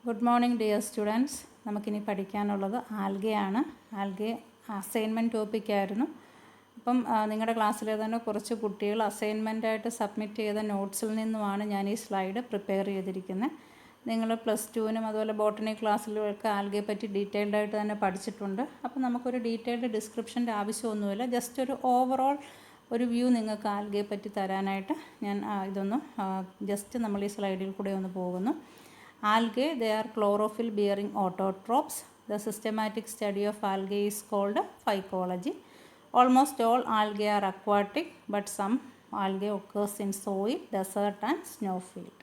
Good morning dear students. നമുക്കിനി പഠിക്കാനുള്ളത് ആൽഗയാണ്. Algae assignment ടോപ്പിക്കായിരുന്നു. അപ്പം നിങ്ങളുടെ ക്ലാസ്സിലെ തന്നെ കുറച്ച് കുട്ടികൾ അസൈൻമെൻറ്റായിട്ട് സബ്മിറ്റ് ചെയ്ത നോട്ട്സിൽ നിന്നുമാണ് ഞാൻ ഈ സ്ലൈഡ് പ്രിപ്പയർ ചെയ്തിരിക്കുന്നത്. നിങ്ങൾ പ്ലസ് ടുവിനും അതുപോലെ ബോട്ടണി ക്ലാസ്സിലുമൊക്കെ ആൽഗയെ പറ്റി ഡീറ്റെയിൽഡായിട്ട് തന്നെ പഠിച്ചിട്ടുണ്ട്. അപ്പം നമുക്കൊരു ഡീറ്റെയിൽഡ് ഡിസ്ക്രിപ്ഷൻ്റെ ആവശ്യമൊന്നുമില്ല. ജസ്റ്റ് ഒരു ഓവറോൾ ഒരു വ്യൂ നിങ്ങൾക്ക് ആൽഗയെ പറ്റി തരാനായിട്ട് ഞാൻ ഇതൊന്ന് ജസ്റ്റ് നമ്മൾ ഈ സ്ലൈഡിൽ കൂടെ ഒന്ന് പോകുന്നു. Algae, they are chlorophyll bearing autotrophs. The systematic study of algae is called phycology. Almost all algae are aquatic, but some algae occurs in soil, desert and snowfield.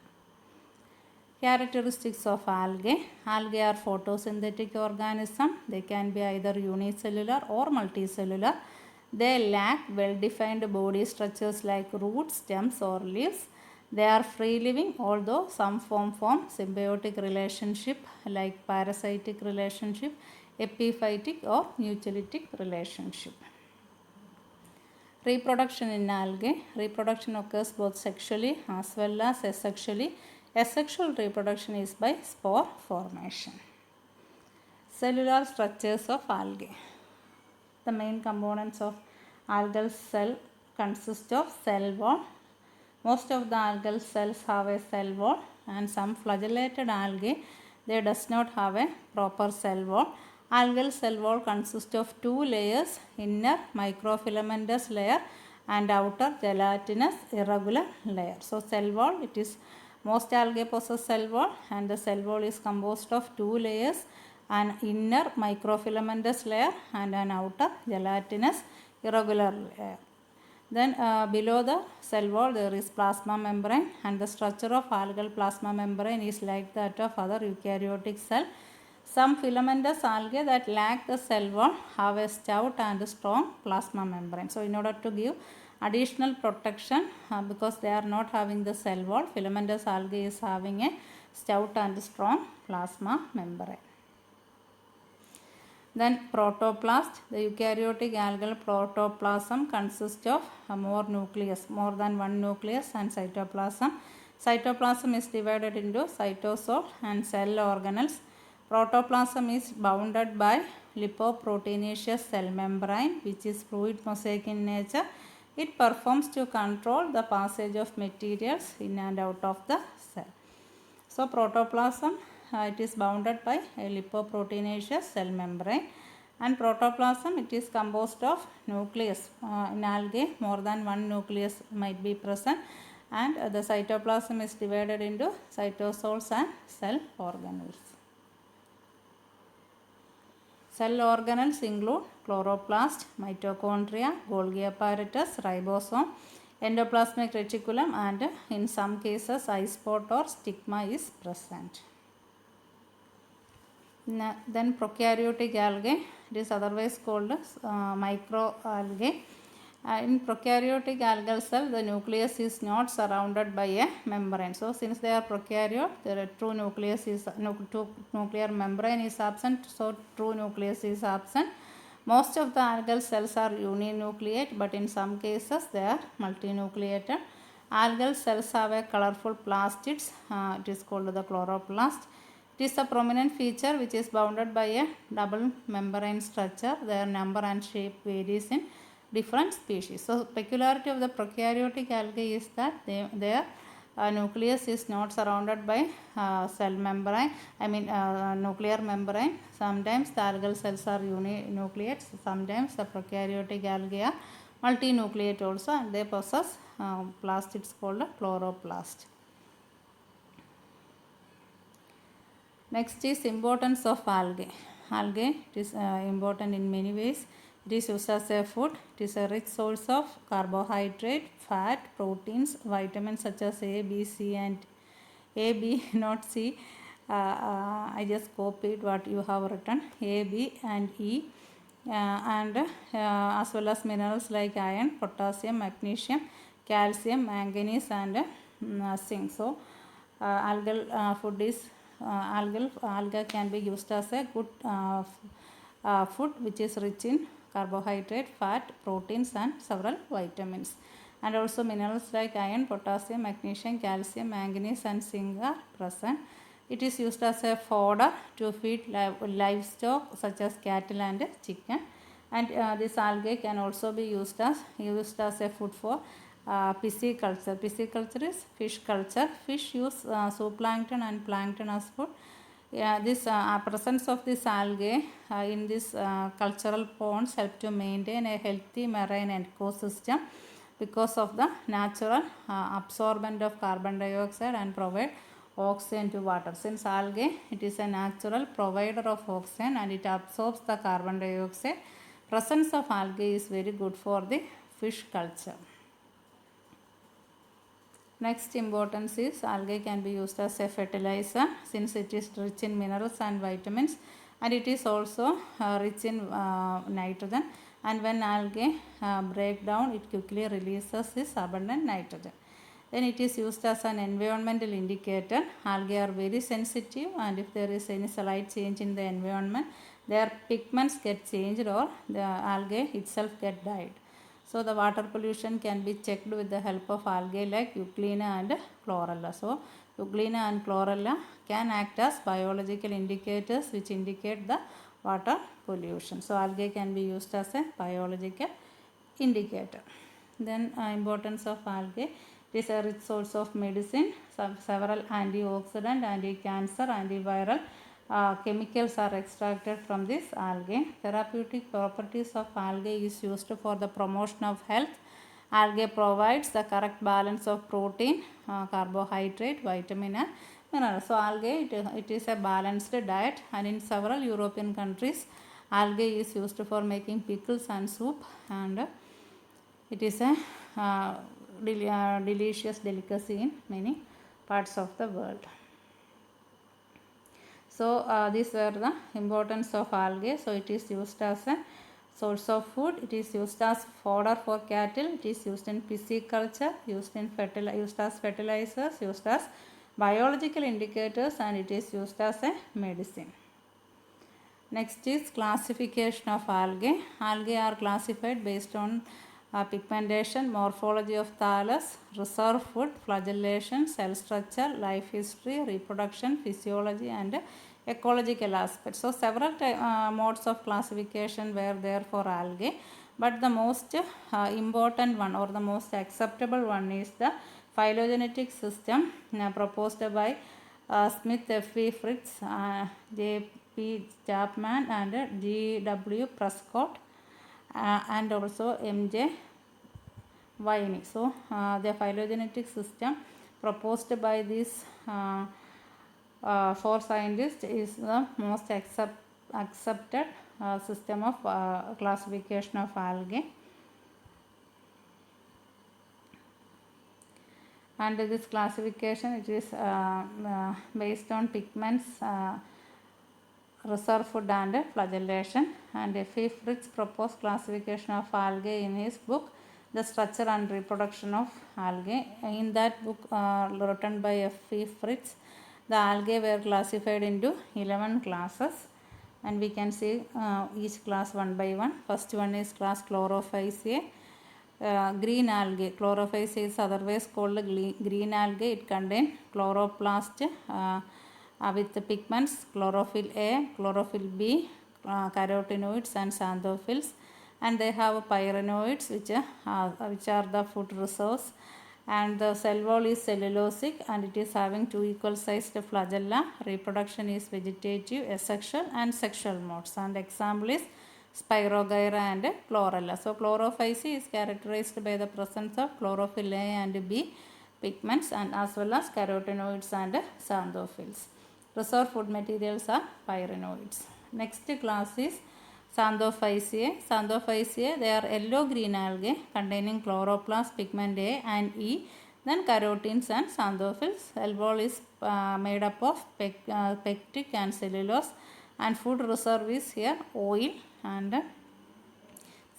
Characteristics of algae. Algae are photosynthetic organisms. They can be either unicellular or multicellular. They lack well-defined body structures like roots, stems or leaves. They are free living, although some form symbiotic relationship like parasitic relationship, epiphytic or mutualistic relationship. Reproduction in algae. Reproduction occurs both sexually as well as asexually. Asexual reproduction is by spore formation. Cellular structures of algae. The main components of algal cell consist of cell wall. Most of the algal cells have a cell wall, and some flagellated algae they does not have a proper cell wall. Algal cell wall consists of two layers, inner microfilamentous layer and outer gelatinous irregular layer. So cell wall, it is most algae possess cell wall, and the cell wall is composed of two layers, an inner microfilamentous layer and an outer gelatinous irregular layer. Then below the cell wall there is plasma membrane, and the structure of algal plasma membrane is like that of other eukaryotic cell. Some filamentous algae that lack the cell wall have a stout and strong plasma membrane. So in order to give additional protection because they are not having the cell wall, filamentous algae is having a stout and strong plasma membrane. Then protoplast. The eukaryotic algal protoplasm consists of more than one nucleus and cytoplasm. Cytoplasm is divided into cytosol and cell organelles. Protoplasm is bounded by lipoproteinaceous cell membrane, which is fluid mosaic in nature. It performs to control the passage of materials in and out of the cell. So protoplasm, it is bounded by a lipoproteinaceous cell membrane, and protoplasm, it is composed of nucleus. In algae more than one nucleus might be present, and the cytoplasm is divided into cytosols and cell organelles. Cell organelles include chloroplast, mitochondria, Golgi apparatus, ribosome, endoplasmic reticulum, and in some cases eye spot or stigma is present. Then prokaryotic algae, it is otherwise called microalgae. In prokaryotic algal cell, the nucleus is not surrounded by a membrane. So since they are prokaryote, their true nuclear membrane is absent, so true nucleus is absent. Most of the algal cells are uninucleate, but in some cases they are multinucleated. Algal cells have a colorful plastids, it is called the chloroplast. It is a prominent feature which is bounded by a double membrane structure. Their number and shape varies in different species. So peculiarity of the prokaryotic algae is that their nucleus is not surrounded by cell membrane, nuclear membrane. Sometimes the algal cells are uninucleate, sometimes the prokaryotic algae are multinucleate also, and they possess plastids called chloroplast. Next is importance of algae. Algae, it is important in many ways. It is used as a food. It is a rich source of carbohydrate, fat, proteins, vitamins such as A, B, C, and A, B, not C. I just copied what you have written. A, B, and E, and as well as minerals like iron, potassium, magnesium, calcium, manganese, and zinc. So algal food is alga can be used as a good food which is rich in carbohydrate, fat, proteins, and several vitamins. And also minerals like iron, potassium, magnesium, calcium, manganese, and zinc are present. It is used as a fodder to feed livestock such as cattle and chicken. And this algae can also be used as a food for pisciculture. Pisciculture is fish culture. Fish use zooplankton and plankton as food. Yeah, this presence of this algae in this cultural ponds help to maintain a healthy marine ecosystem because of the natural absorbent of carbon dioxide and provide oxygen to water. Since algae, it is a natural provider of oxygen and it absorbs the carbon dioxide. Presence of algae is very good for the fish culture. Next importance is algae can be used as a fertilizer since it is rich in minerals and vitamins, and it is also rich in nitrogen, and when algae break down it quickly releases this abundant nitrogen. Then it is used as an environmental indicator. Algae are very sensitive, and if there is any slight change in the environment, their pigments get changed or the algae itself get died. So the water pollution can be checked with the help of algae like Euglena and Chlorella. So Euglena and Chlorella can act as biological indicators which indicate the water pollution. So algae can be used as a biological indicator. Then importance of algae. It is a rich source of medicine. Several antioxidant, anti-cancer, antiviral chemicals are extracted from this algae. Therapeutic properties of algae is used for the promotion of health. Algae provides the correct balance of protein, carbohydrate, vitamin and mineral. So algae it is a balanced diet, and in several European countries algae is used for making pickles and soup, and it is a delicious delicacy in many parts of the world. So these were the importance of algae. So it is used as a source of food, it is used as fodder for cattle, it is used in pisciculture, used as fertilizers, used as biological indicators, and it is used as a medicine. Next is classification of algae. Algae are classified based on pigmentation, morphology of thallus, reserve food, flagellation, cell structure, life history, reproduction, physiology and ecological aspects. So several modes of classification were there for algae, but the most important one or the most acceptable one is the phylogenetic system proposed by Smith, F.V. Fritz, J.P. Chapman and G.W. Prescott and also M.J. Viney. So the phylogenetic system proposed by these four scientists is the most accepted system of classification of algae. And this classification it is based on pigments, reserve food and flagellation. And F.V. Fritz proposed classification of algae in his book The Structure and Reproduction of Algae. In that book written by F.V. Fritz, the algae were classified into 11 classes, and we can see each class one by one. First one is class Chlorophyceae. Green algae. Chlorophyceae is otherwise called green algae. It contains chloroplast with the pigments chlorophyll A, chlorophyll B, carotenoids and xanthophylls, and they have pyrenoids which are the food reserves, and the cell wall is cellulosic and it is having two equal sized flagella. Reproduction is vegetative, asexual and sexual modes, and example is Spirogyra and Chlorella. So Chlorophyceae is characterized by the presence of chlorophyll A and B pigments and as well as carotenoids and xanthophylls. Reserve food materials are pyrenoids. Next class is Xanthophyceae. Xanthophyceae, they are yellow-green algae containing chloroplast, pigment A and E, then carotenes and xanthophylls. Cell wall is made up of pectic and cellulose, and food reserve is here oil, and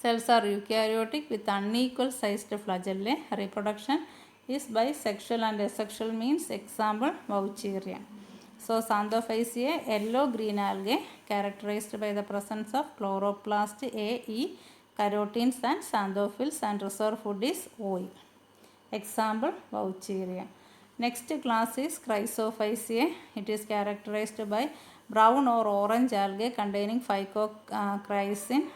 cells are eukaryotic with unequal sized flagellae. Reproduction is by sexual and asexual means. Example Vaucheria. So Xanthophyceae, yellow-green algae characterized by the presence of chloroplast A, E, carotenes and xanthophylls, and reserve food is oil. Example Vaucheria. Next class is Chrysophyceae. It is characterized by brown or orange algae containing phycochrysin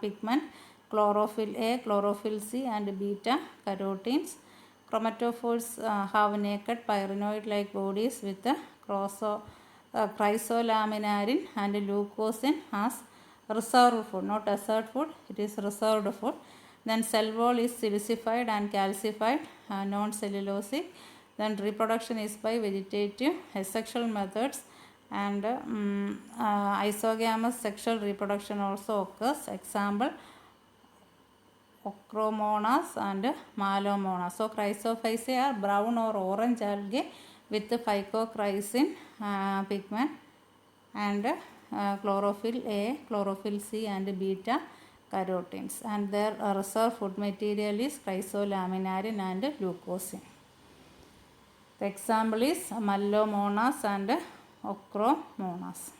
pigment, chlorophyll A, chlorophyll C and beta carotenes. Chromatophores have naked pyrenoid-like bodies with chrysolaminarin and leucosin as reserved food, not desert food, it is reserved food. Then cell wall is silicified and calcified, non-cellulosic. Then reproduction is by vegetative asexual methods, and isogamous sexual reproduction also occurs. Example, Ochromonas and Malomonas. So Chrysophyceae are brown or orange algae with phycochrysin pigment and chlorophyll A, chlorophyll C and beta carotenes, and their reserve food material is chrysolaminarin and leucosin. The example is Malomonas and Ochromonas.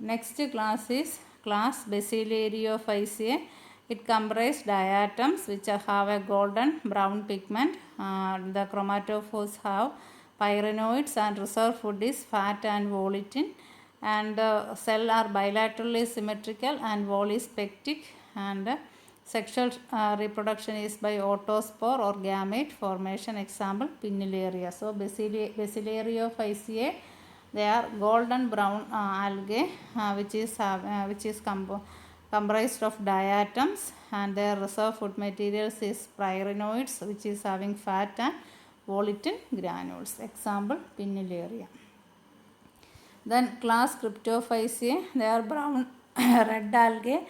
Next class is class Basilarioophyceae. It comprises diatoms which have a golden brown pigment. The chromatophores have pyrenoids and reserve food is fat and volitin, and cell are bilaterally symmetrical and wall is pectic, and sexual reproduction is by autospore or gamete formation. Example, Pinnularia. So Basilarioophyceae, they are golden brown algae which is comprised of diatoms, and their reserve food materials is pyrenoids which is having fat and volitin granules. Example, Pinnularia. Then class Cryptophyceae, they are brown red algae.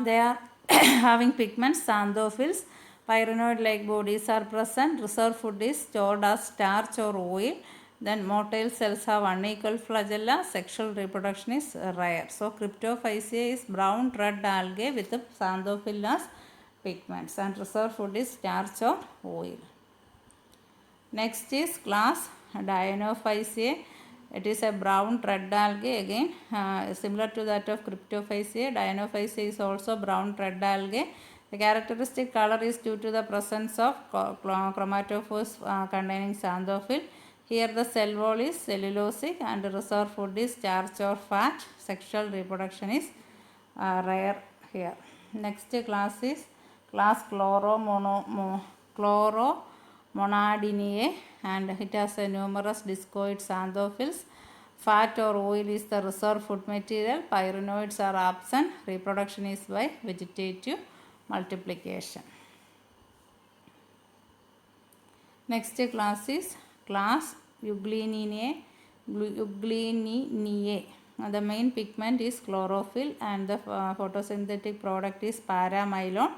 They are having pigments, xanthophylls. Pyrenoid-like bodies are present. Reserve food is stored as starch or oil. Then motile cells have unequal flagella. Sexual reproduction is rare. So Cryptophyceae is brown red algae with xanthophylls as pigments, and reserve food is starch or oil. Next is class Dinophyceae. It is a brown red algae, again similar to that of Cryptophyceae. Dinophyceae is also brown red algae. The characteristic color is due to the presence of chromatophores containing xanthophyll. Here the cell wall is cellulosic and the reserve food is starch or fat. Sexual reproduction is rare here. Next class is class Chloromonadinae, and it has a numerous discoid xanthophylls. Fat or oil is the reserve food material. Pyrenoids are absent. Reproduction is by vegetative multiplication. Next class is class Eugleniinae. The main pigment is chlorophyll, and the photosynthetic product is paramylon,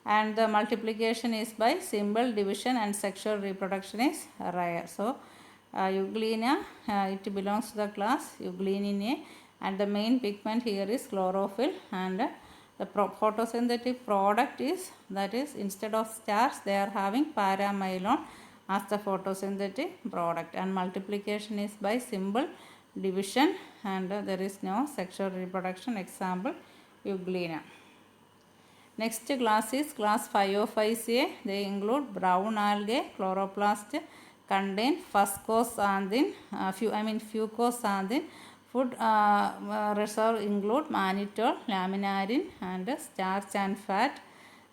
and the multiplication is by simple division, and sexual reproduction is rare. So Euglena, it belongs to the class Eugleniinae, and the main pigment here is chlorophyll, and the photosynthetic product is, that is, instead of starch they are having paramylon as the photosynthetic product, and multiplication is by simple division, and there is no sexual reproduction. Example, Euglena. Next class is class Phaeophyceae. They include brown algae. Chloroplast contain fucosanthin. Fucosanthin. Food reserve include mannitol, laminarin, and starch and fat.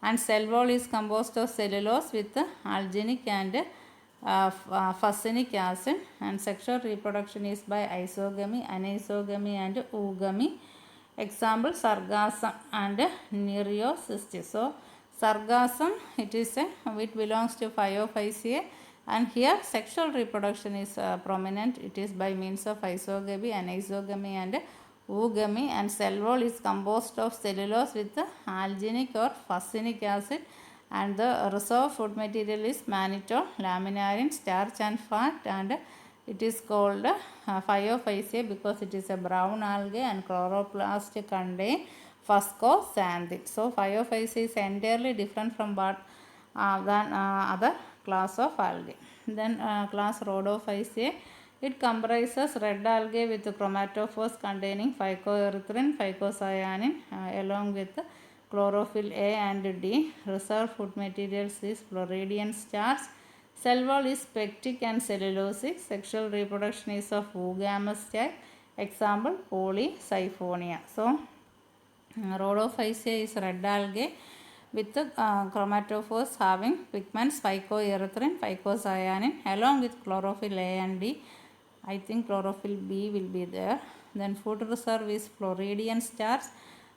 And cell wall is composed of cellulose with alginic and fucinic acid. And sexual reproduction is by isogamy, anisogamy, and oogamy. Example, sargassum and nereocystis. So sargassum, it belongs to Phaeophyceae, and here sexual reproduction is prominent. It is by means of isogamy, anisogamy, and oogamy, and cell wall is composed of cellulose with alginic or fucinic acid, and the reserve food material is mannitol, laminarin, starch and fat, and it is called Phaeophyceae because it is a brown algae, and chloroplast contain fucosanthin. So Phaeophyceae is entirely different from than other class of algae. Then class Rhodophyceae. It comprises red algae with chromatophores containing phycoerythrin, phycocyanin along with chlorophyll A and D. Reserve food materials is Floridian starch. Cell wall is pectic and cellulosic. Sexual reproduction is of oogamous type. Example, Polysiphonia. So, Rhodophysia is red algae with chromatophores having pigments phycoerythrin, phycocyanin along with chlorophyll A and D. I think chlorophyll B will be there. Then food reserve is Floridian starch.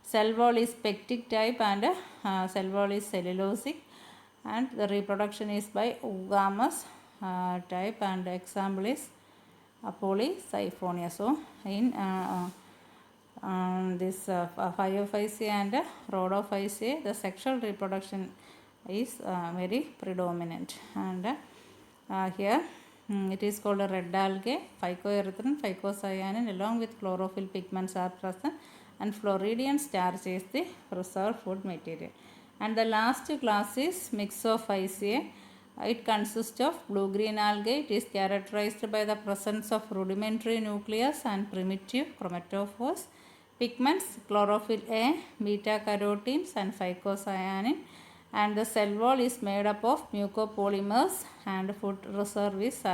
Cell wall is pectic type and cell wall is cellulosic, and the reproduction is by oogamous type, and example is Polysiphonia. So in this Phaeophyceae and Rhodophyceae, the sexual reproduction is very predominant, and here it is called a red algae. Phycoerythrin, phycocyanin along with chlorophyll pigments are present, and Floridian starch is the reserve food material. And the last class is Myxophyceae. It consists of blue-green algae. It is characterized by the presence of rudimentary nucleus and primitive chromatophores. Pigments, chlorophyll A, beta-carotenes and phycocyanin. And the cell wall is made up of mucopolymers, and food reserve is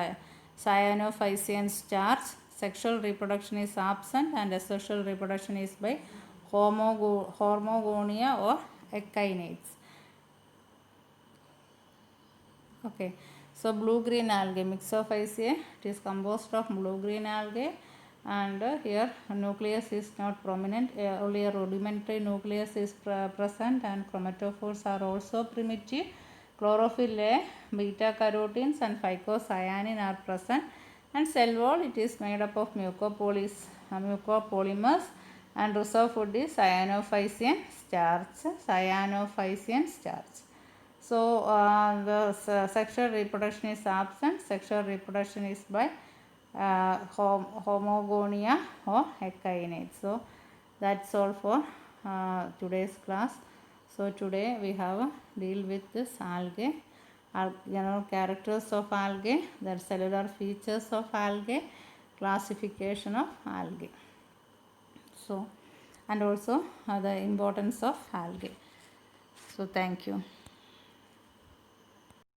cyanophycean starch. Sexual reproduction is absent, and asexual reproduction is by hormogonia or echinates. Okay, so blue-green algae, Myxophyceae, it is composed of blue-green algae, and here nucleus is not prominent, only a rudimentary nucleus is present, and chromatophores are also primitive. Chlorophyll A, beta-carotenes and phycocyanin are present, and cell wall, it is made up of mucopolymers, and reserve food is cyanophycean starch. So the sexual reproduction is absent. Sexual reproduction is by homogonia or echinates. So that's all for today's class. So today we have deal with this algae, general characters of algae, the cellular features of algae, classification of algae. So, and also the importance of algae. So thank you.